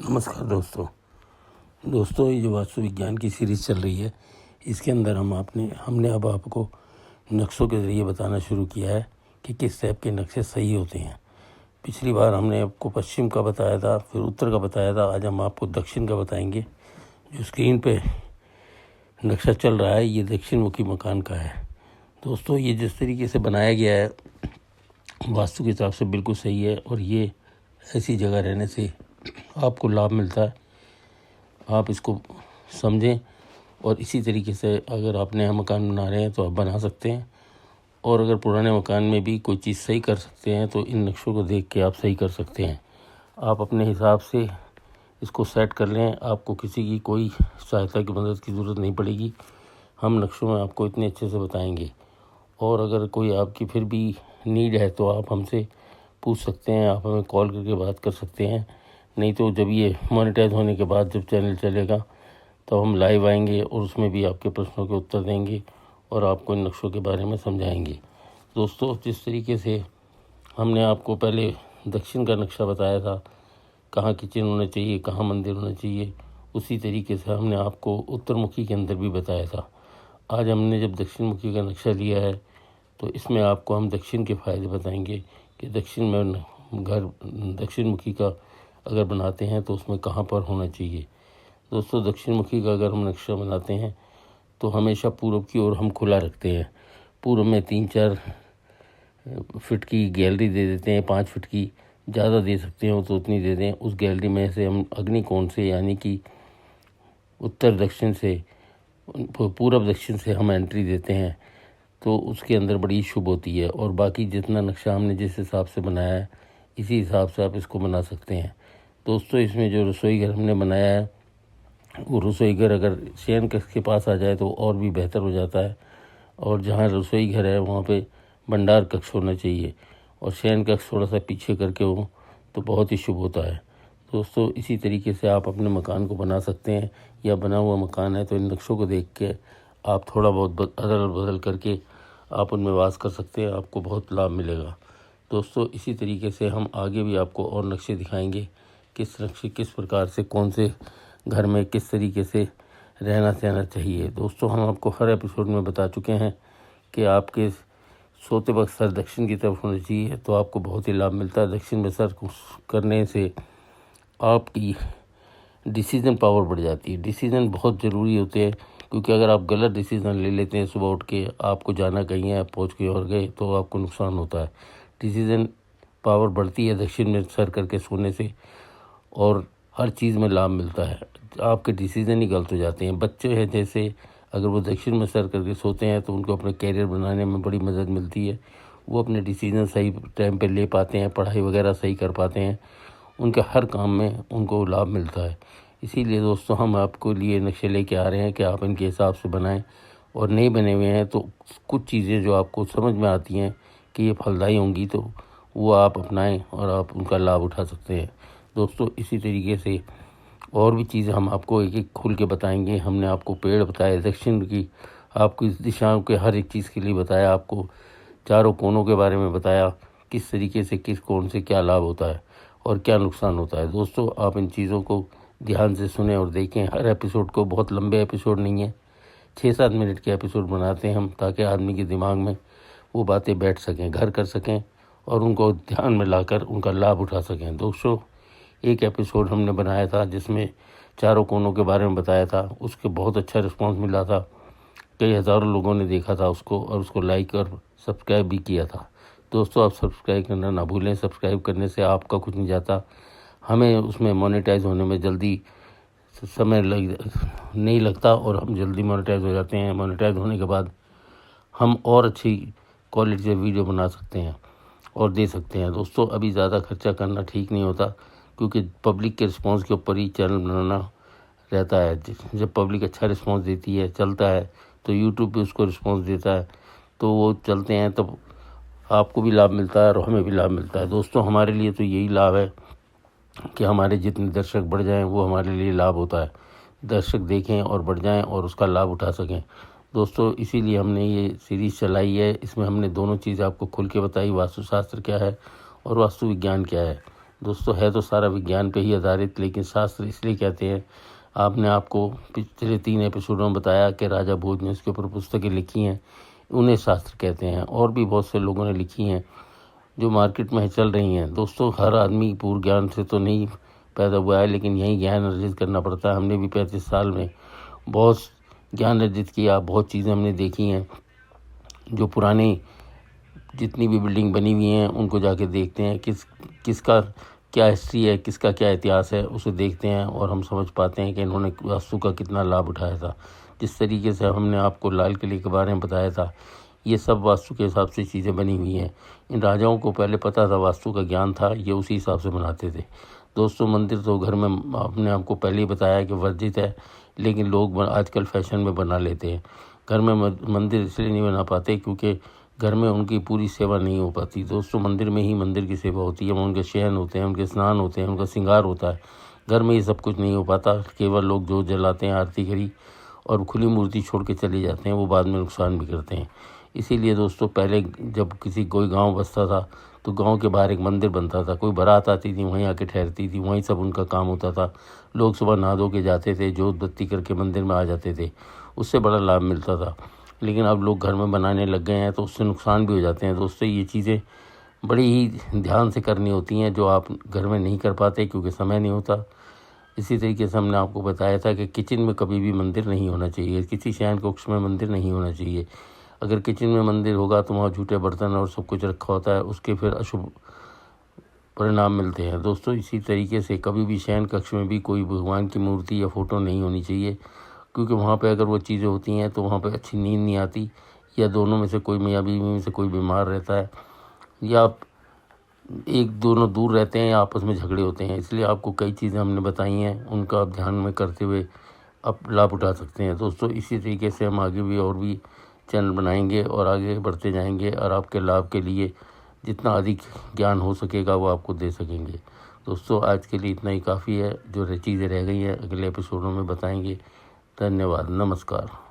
नमस्कार दोस्तों ये जो वास्तु विज्ञान की सीरीज़ चल रही है, इसके अंदर हमने अब आपको नक्शों के ज़रिए बताना शुरू किया है कि किस टाइप के नक्शे सही होते हैं। पिछली बार हमने आपको पश्चिम का बताया था, फिर उत्तर का बताया था। आज हम आपको दक्षिण का बताएंगे। जो स्क्रीन पे नक्शा चल रहा है, ये दक्षिण मुखी मकान का है। दोस्तों, ये जिस तरीके से बनाया गया है वास्तु के हिसाब से बिल्कुल सही है, और ये ऐसी जगह रहने से आपको लाभ मिलता है। आप इसको समझें और इसी तरीके से अगर आप नया मकान बना रहे हैं तो आप बना सकते हैं, और अगर पुराने मकान में भी कोई चीज़ सही कर सकते हैं तो इन नक्शों को देख के आप सही कर सकते हैं। आप अपने हिसाब से इसको सेट कर लें, आपको किसी की कोई सहायता की मदद की ज़रूरत नहीं पड़ेगी। हम नक्शों में आपको इतने अच्छे से बताएंगे, और अगर कोई आपकी फिर भी नीड है तो आप हमसे पूछ सकते हैं, आप हमें कॉल करके बात कर सकते हैं। नहीं तो जब ये मोनेटाइज होने के बाद जब चैनल चलेगा तब हम लाइव आएंगे और उसमें भी आपके प्रश्नों के उत्तर देंगे और आपको इन नक्शों के बारे में समझाएंगे। दोस्तों, जिस तरीके से हमने आपको पहले दक्षिण का नक्शा बताया था, कहाँ किचन होना चाहिए, कहाँ मंदिर होना चाहिए, उसी तरीके से हमने आपको उत्तरमुखी के अंदर भी बताया था। आज हमने जब दक्षिण मुखी का नक्शा लिया है तो इसमें आपको हम दक्षिण के फ़ायदे बताएंगे कि दक्षिण में घर दक्षिण मुखी का अगर बनाते हैं तो उसमें कहाँ पर होना चाहिए। दोस्तों, दक्षिण मुखी का अगर हम नक्शा बनाते हैं तो हमेशा पूर्व की ओर हम खुला रखते हैं। पूर्व में 3-4 फीट की गैलरी दे देते हैं, 5 फीट की ज़्यादा दे सकते हो तो उतनी दे दें। उस गैलरी में से हम अग्निकोण से, यानी कि उत्तर दक्षिण से, पूर्व दक्षिण से हम एंट्री देते हैं, तो उसके अंदर बड़ी शुभ होती है। और बाकी जितना नक्शा हमने जिस हिसाब से बनाया है इसी हिसाब से आप इसको बना सकते हैं। दोस्तों, इसमें जो रसोई घर हमने बनाया है वो रसोई घर अगर शयन कक्ष के पास आ जाए तो और भी बेहतर हो जाता है, और जहाँ रसोई घर है वहाँ पे भंडार कक्ष होना चाहिए, और शयन कक्ष थोड़ा सा पीछे करके हो तो बहुत ही शुभ होता है। दोस्तों, इसी तरीके से आप अपने मकान को बना सकते हैं, या बना हुआ मकान है तो इन नक्शों को देख के आप थोड़ा बहुत अदल बदल करके आप उनमें वास कर सकते हैं। आपको बहुत लाभ मिलेगा। दोस्तों, इसी तरीके से हम आगे भी आपको और नक्शे दिखाएंगे, किस नक्शे किस प्रकार से कौन से घर में किस तरीके से रहना सहना चाहिए। दोस्तों, हम आपको हर एपिसोड में बता चुके हैं कि आपके सोते वक्त सर दक्षिण की तरफ होना चाहिए, तो आपको बहुत ही लाभ मिलता है। दक्षिण में सर करने से आपकी डिसीज़न पावर बढ़ जाती है। डिसीज़न बहुत ज़रूरी होते हैं, क्योंकि अगर आप गलत डिसीज़न ले लेते हैं सुबह उठ के, आपको जाना कहीं है, आप पहुँच के और गए तो आपको नुकसान होता है। डिसीज़न पावर बढ़ती है दक्षिण में सर करके सोने से, और हर चीज़ में लाभ मिलता है। आपके डिसीज़न ही गलत हो जाते हैं। बच्चे हैं जैसे, अगर वो दक्षिण में सर करके सोते हैं तो उनको अपने कैरियर बनाने में बड़ी मदद मिलती है। वो अपने डिसीज़न सही टाइम पे ले पाते हैं, पढ़ाई वगैरह सही कर पाते हैं, उनके हर काम में उनको लाभ मिलता है। इसीलिए दोस्तों, हम आपको लिए नक्शे लेके आ रहे हैं कि आप इनके हिसाब से बनाएं, और नहीं बने हुए हैं तो कुछ चीज़ें जो आपको समझ में आती हैं कि ये फलदायी होंगी तो वो आप अपनाएं और आप उनका लाभ उठा सकते हैं। दोस्तों, इसी तरीके से और भी चीज़ें हम आपको एक एक खुल के बताएंगे। हमने आपको पेड़ बताए दक्षिण की, आपको इस दिशाओं के हर एक चीज़ के लिए बताया, आपको चारों कोनों के बारे में बताया, किस तरीके से किस कोण से क्या लाभ होता है और क्या नुकसान होता है। दोस्तों, आप इन चीज़ों को ध्यान से सुने और देखें। हर एपिसोड को, बहुत लंबे एपिसोड नहीं है, 6-7 मिनट के एपिसोड बनाते हैं हम, ताकि आदमी के दिमाग में वो बातें बैठ सकें, घर कर सकें, और उनको ध्यान में लाकर उनका लाभ उठा सकें। दोस्तों, एक एपिसोड हमने बनाया था जिसमें चारों कोनों के बारे में बताया था, उसके बहुत अच्छा रिस्पांस मिला था। कई हज़ारों लोगों ने देखा था उसको, और उसको लाइक और सब्सक्राइब भी किया था। दोस्तों, आप सब्सक्राइब करना ना भूलें। सब्सक्राइब करने से आपका कुछ नहीं जाता, हमें उसमें मोनेटाइज होने में जल्दी समय नहीं लगता, और हम जल्दी मोनेटाइज हो जाते हैं। मोनेटाइज होने के बाद हम और अच्छी क्वालिटी से वीडियो बना सकते हैं और दे सकते हैं। दोस्तों, अभी ज़्यादा खर्चा करना ठीक नहीं होता, क्योंकि पब्लिक के रिस्पांस के ऊपर ही चैनल बनाना रहता है। जब पब्लिक अच्छा रिस्पांस देती है, चलता है, तो यूट्यूब भी उसको रिस्पांस देता है, तो वो चलते हैं, तब आपको भी लाभ मिलता है और हमें भी लाभ मिलता है। दोस्तों, हमारे लिए तो यही लाभ है कि हमारे जितने दर्शक बढ़ जाएं वो हमारे लिए लाभ होता है। दर्शक देखें और बढ़ जाएं और उसका लाभ उठा सकें। दोस्तों, इसीलिए हमने ये सीरीज़ चलाई है। इसमें हमने दोनों चीज़ आपको खुल के बताई, वास्तुशास्त्र क्या है और वास्तु विज्ञान क्या है। दोस्तों है तो सारा विज्ञान पे ही आधारित, लेकिन शास्त्र इसलिए कहते हैं। आपने आपको पिछले 3 एपिसोडों में बताया कि राजा भोज ने इसके ऊपर पुस्तकें लिखी हैं, उन्हें शास्त्र कहते हैं। और भी बहुत से लोगों ने लिखी हैं जो मार्केट में चल रही हैं। दोस्तों हर आदमी पूर्ण ज्ञान से तो नहीं पैदा हुआ है, लेकिन यही ज्ञान अर्जित करना पड़ता है। हमने भी 35 साल में बहुत ज्ञान अर्जित किया, बहुत चीज़ें हमने देखी हैं। जो पुरानी जितनी भी बिल्डिंग बनी हुई हैं उनको जाके देखते हैं, किसका क्या हिस्ट्री है, किसका क्या इतिहास है, उसे देखते हैं और हम समझ पाते हैं कि इन्होंने वास्तु का कितना लाभ उठाया था। जिस तरीके से हमने आपको लाल किले के बारे में बताया था, ये सब वास्तु के हिसाब से चीज़ें बनी हुई हैं। इन राजाओं को पहले पता था, वास्तु का ज्ञान था, ये उसी हिसाब से बनाते थे। दोस्तों मंदिर तो घर में आपने आपको पहले ही बताया कि वर्जित है, लेकिन लोग आजकल फैशन में बना लेते हैं। घर में मंदिर इसलिए नहीं बना पाते क्योंकि घर में उनकी पूरी सेवा नहीं हो पाती। दोस्तों मंदिर में ही मंदिर की सेवा होती है, उनके शयन होते हैं, उनके स्नान होते हैं, उनका श्रृंगार होता है। घर में ये सब कुछ नहीं हो पाता। केवल लोग जो जलाते हैं, आरती करी और खुली मूर्ति छोड़ के चले जाते हैं, वो बाद में नुकसान भी करते हैं। इसीलिए दोस्तों पहले जब कोई गांव बसता था तो गांव के बाहर एक मंदिर बनता था, कोई बारात आती थी वहीं आके ठहरती थी, वहीं सब उनका काम होता था। लोग सुबह नहा धो के जाते थे, जोत बत्ती करके मंदिर में आ जाते थे, उससे बड़ा लाभ मिलता था। लेकिन अब लोग घर में बनाने लग गए हैं तो उससे नुकसान भी हो जाते हैं। दोस्तों ये चीज़ें बड़ी ही ध्यान से करनी होती हैं, जो आप घर में नहीं कर पाते क्योंकि समय नहीं होता। इसी तरीके से हमने आपको बताया था कि किचन में कभी भी मंदिर नहीं होना चाहिए, किसी शयन कक्ष में मंदिर नहीं होना चाहिए। अगर किचन में मंदिर होगा तो वहाँ झूठे बर्तन और सब कुछ रखा होता है, उसके फिर अशुभ परिणाम मिलते हैं। दोस्तों इसी तरीके से कभी भी शयन कक्ष में भी कोई भगवान की मूर्ति या फ़ोटो नहीं होनी चाहिए, क्योंकि वहाँ पे अगर वो चीज़ें होती हैं तो वहाँ पे अच्छी नींद नहीं आती, या दोनों में से कोई मियाँ बीवी में से कोई बीमार रहता है, या एक दोनों दूर रहते हैं, या आपस में झगड़े होते हैं। इसलिए आपको कई चीज़ें हमने बताई हैं, उनका आप ध्यान में करते हुए आप लाभ उठा सकते हैं। दोस्तों इसी तरीके से हम आगे भी और भी चैनल बनाएंगे और आगे बढ़ते जाएंगे, और आपके लाभ के लिए जितना अधिक ज्ञान हो सकेगा वो आपको दे सकेंगे। दोस्तों आज के लिए इतना ही काफ़ी है। जो चीज़ें रह गई हैं अगले एपिसोडों में बताएंगे। धन्यवाद, नमस्कार।